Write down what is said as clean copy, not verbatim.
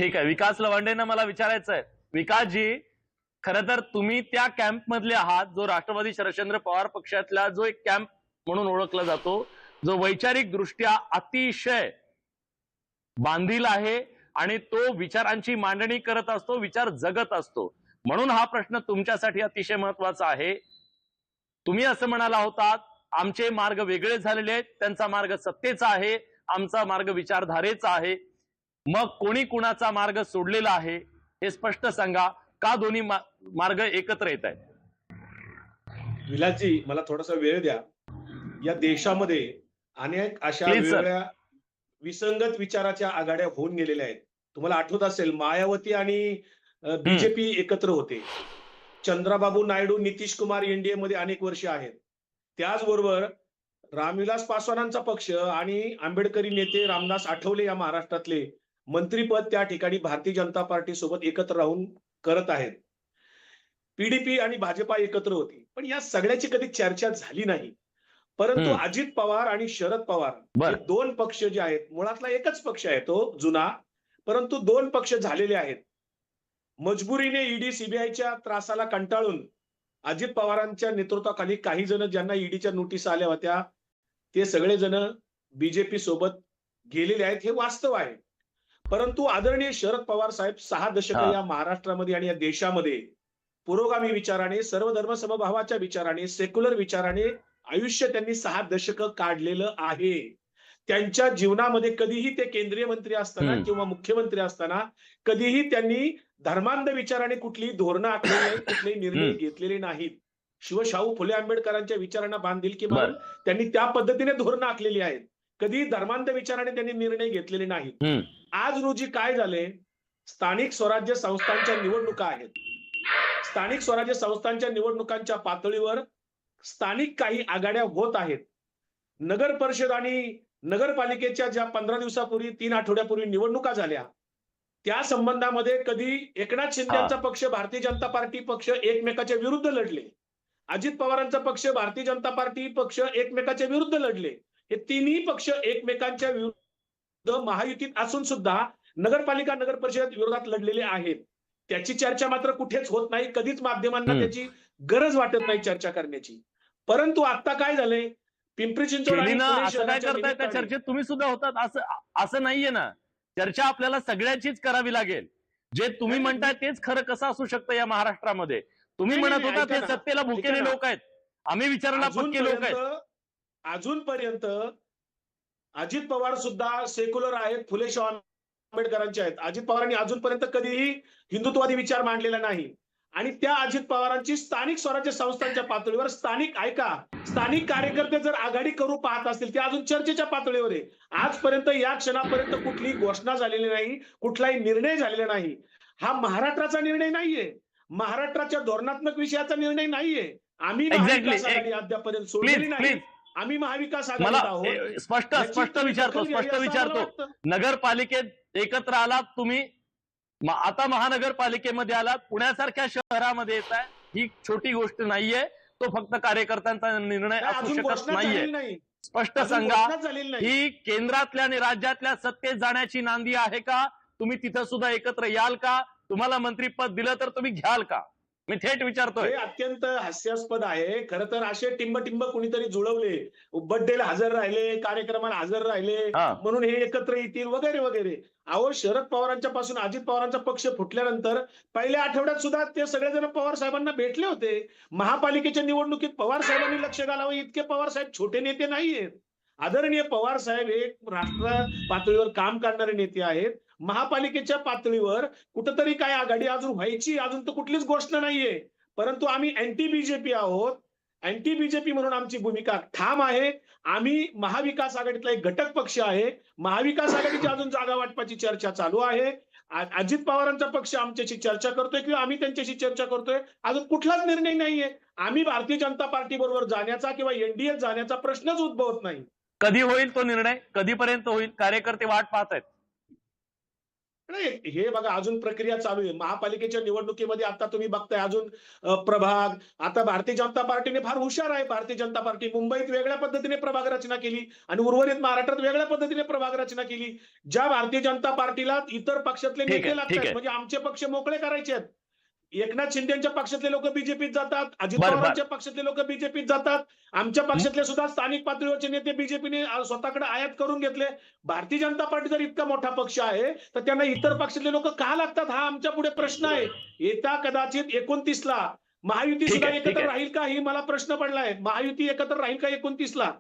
ठीक आहे, विकास लवांडेंना मला विचारायचं आहे. विकासजी, खरं तर तुम्ही त्या कॅम्प मधले आहात जो राष्ट्रवादी शरदचंद्र पवार पक्षातला जो एक कॅम्प म्हणून ओळखला जातो, जो वैचारिक दृष्ट्या अतिशय बांधील आहे आणि तो विचारांची मांडणी करत असतो, विचार जगत असतो. म्हणून हा प्रश्न तुमच्यासाठी अतिशय महत्वाचा आहे. तुम्ही असं म्हणाला होतात, आमचे मार्ग वेगळे झालेले आहेत, त्यांचा मार्ग सत्तेचा आहे, आमचा मार्ग विचारधारेचा आहे. मग कोणी कुणाचा मार्ग सोडलेला आहे हे स्पष्ट सांगा. का दोन्ही मार्ग एकत्र येत आहेत? विलासजी, मला थोडासा वेळ द्या. या देशामध्ये अनेक अशा वेगवेगळ्या विसंगत विचाराच्या आघाड्या होऊन गेलेल्या आहेत. तुम्हाला आठवत असेल, मायावती आणि बीजेपी एकत्र होते. चंद्राबाबू नायडू, नितीश कुमार एनडीए मध्ये अनेक वर्ष आहेत. त्याचबरोबर रामविलास पासवानांचा पक्ष आणि आंबेडकरी नेते रामदास आठवले या महाराष्ट्रातले मंत्रीपद त्या ठिकाणी भारतीय जनता पार्टी सोबत एकत्र राहून करत आहेत. पीडीपी आणि भाजपा एकत्र होती, पण या सगळ्याची कधी चर्चा झाली नाही. परंतु अजित पवार आणि शरद पवार हे दोन पक्ष जे आहेत, मुळातला एकच पक्ष आहे तो जुना, परंतु दोन पक्ष झालेले आहेत. मजबुरीने ईडी सीबीआयच्या त्रासाला कंटाळून अजित पवारांच्या नेतृत्वाखाली काही जण ज्यांना ईडीच्या नोटीस आल्या होत्या ते सगळेजण बीजेपी सोबत गेलेले आहेत, हे वास्तव आहे. परंतु आदरणीय शरद पवार साहेब 6 दशकं या महाराष्ट्रामध्ये आणि या देशामध्ये पुरोगामी विचाराने, सर्वधर्म समभावाच्या विचाराने, सेक्युलर विचाराने आयुष्य त्यांनी 6 दशकं काढलेलं आहे. त्यांच्या जीवनामध्ये कधीही ते केंद्रीय मंत्री असताना किंवा मुख्यमंत्री असताना कधीही त्यांनी धर्मांध विचाराने कुठलीही धोरणं आखलेली नाहीत, कुठलेही निर्णय घेतलेले नाहीत. शिवशाहू फुले आंबेडकरांच्या विचारांना बांधिलकी मारून त्यांनी त्या पद्धतीने धोरणं आखलेली आहेत. कधी धर्मांध विचाराने त्यांनी निर्णय घेतलेले नाहीत. आज रोजी काय झाले, स्थानिक स्वराज्य संस्थांच्या निवडणुका आहेत. स्थानिक स्वराज्य संस्थांच्या निवडणुकांच्या पातळीवर स्थानिक काही आघाड्या होत आहेत. नगर परिषद आणि नगरपालिकेच्या ज्या 15 दिवसापूर्वी 3 आठवड्यापूर्वी निवडणुका झाल्या, त्या संबंधामध्ये कधी एकनाथ शिंदेचा पक्ष, भारतीय जनता पार्टी पक्ष एकमेकाच्या विरुद्ध लढले. अजित पवारांचा पक्ष, भारतीय जनता पार्टी पक्ष एकमेकाच्या विरुद्ध लढले. हे तिन्ही पक्ष एकमेकांच्या विरुद्ध महायुतीत असून सुद्धा नगरपालिका, नगर परिषद विरोधात लढलेले आहेत. त्याची चर्चा मात्र कुठेच होत नाही. कधीच माध्यमांना त्याची गरज वाटत नाही चर्चा करण्याची. परंतु आता काय झालंय, पिंपरी चिंचवड आणि काय करताय त्या चर्चेत तुम्ही सुद्धा होतात असं नाहीये ना. चर्चा आपल्याला सगळ्याचीच करावी लागेल. जे तुम्ही म्हणताय तेच खरं कसं असू शकतं या महाराष्ट्रामध्ये? तुम्ही म्हणत होता ते सत्तेला भुकेले लोक आहेत, आम्ही विचारायला पक्के लोक आहेत. अजूनपर्यंत अजित पवार सुद्धा सेक्युलर आहेत, फुले शाहू आंबेडकरांचे आहेत. अजित पवारांनी अजूनपर्यंत कधीही हिंदुत्ववादी विचार मांडलेला नाही. आणि त्या अजित पवारांची स्थानिक स्वराज्य संस्थांच्या पातळीवर स्थानिक कार्यकर्ते जर आघाडी करू पाहत असतील, ते अजून चर्चेच्या पातळीवर आहे. आजपर्यंत या क्षणापर्यंत कुठलीही घोषणा झालेली नाही, कुठलाही निर्णय झालेला नाही. हा महाराष्ट्राचा निर्णय नाहीये, महाराष्ट्राच्या धोरणात्मक विषयाचा निर्णय नाहीये. आम्ही महाविकास आघाडी अद्यापर्यंत सोडलेली नाही. आम्ही महाविकास आघाडीत आहोत. स्पष्ट विचारतो. नगरपालिकेत एकत्र आलात तुम्ही, आता महानगरपालिकेमध्ये आलात, पुण्यासारख्या शहरामध्ये येत आहे. ही छोटी गोष्ट नाहीये. तो फक्त कार्यकर्त्यांचा निर्णय असू शकत नाहीये. स्पष्ट सांगा, ही केंद्रातल्या आणि राज्यातल्या सत्तेत जाण्याची नांदी आहे का? तुम्ही तिथं सुद्धा एकत्र याल का? तुम्हाला मंत्रीपद दिलं तर तुम्ही घ्याल का? मी थेट विचारतोय. अत्यंत हास्यास्पद आहे. खरं तर असे टिंब कुणीतरी जुळवले, बर्थडेला हजर राहिले, कार्यक्रमाला हजर राहिले म्हणून हे एकत्र येतील वगैरे वगैरे. अहो, शरद पवारांच्या पासून अजित पवारांचा पक्ष फुटल्यानंतर पहिल्या आठवड्यात सुद्धा ते सगळेजण पवार साहेबांना भेटले होते. महापालिकेच्या निवडणुकीत पवार साहेबांनी लक्ष घालावं इतके पवार साहेब छोटे नेते नाहीयेत. आदरणीय पवार साहेब हे राष्ट्र पातळीवर काम करणारे नेते आहेत. महापालिकेच्या पातळीवर कुठंतरी काय आघाडी अजून व्हायची, अजून तर कुठलीच घोषणा नाहीये. परंतु आम्ही अँटी बीजेपी आहोत. अँटी बीजेपी म्हणून आमची भूमिका ठाम आहे. आम्ही महाविकास आघाडीतला एक घटक पक्ष आहे. महाविकास आघाडीची अजून जागा वाटपाची चर्चा चालू आहे. अजित पवारांचा पक्ष आमच्याशी चर्चा करतोय किंवा आम्ही त्यांच्याशी चर्चा करतोय. अजून कुठलाच निर्णय नाहीये. आम्ही भारतीय जनता पार्टी बरोबर जाण्याचा किंवा एनडीए जाण्याचा प्रश्नच उद्भवत नाही. कधी होईल तो निर्णय? कधीपर्यंत होईल? कार्यकर्ते वाट पाहत आहेत. नाही, हे बघा अजून प्रक्रिया चालू आहे. महापालिकेच्या निवडणुकीमध्ये आता तुम्ही बघताय अजून प्रभाग. आता भारतीय जनता पार्टीने फार हुशार आहे. भारतीय जनता पार्टी मुंबईत वेगळ्या पद्धतीने प्रभाग रचना केली आणि उर्वरित महाराष्ट्रात वेगळ्या पद्धतीने प्रभाग रचना केली. ज्या भारतीय जनता पार्टीला इतर पक्षातले ठीक नेते आहे, ठीक लागतात आहे. म्हणजे आमचे पक्ष मोकळे करायचे आहेत. एकनाथ शिंदेच्या पक्षातले लोक बीजेपीत जातात, अजित बरं, बरं. पवारांच्या पक्षातले लोक बीजेपीत जातात, आमच्या पक्षातले सुद्धा स्थानिक पातळीवरचे नेते बीजेपीने स्वतःकडे आयात करून घेतले. भारतीय जनता पार्टी जर इतका मोठा पक्ष आहे तर त्यांना इतर पक्षातले लोक का लागतात हा आमच्या पुढे प्रश्न आहे. येत्या कदाचित 29 ला महायुती ठीक सुद्धा आहे, ठीक एकत्र आहे. राहील का ही मला प्रश्न पडलाय. महायुती एकत्र राहील का 29 ला?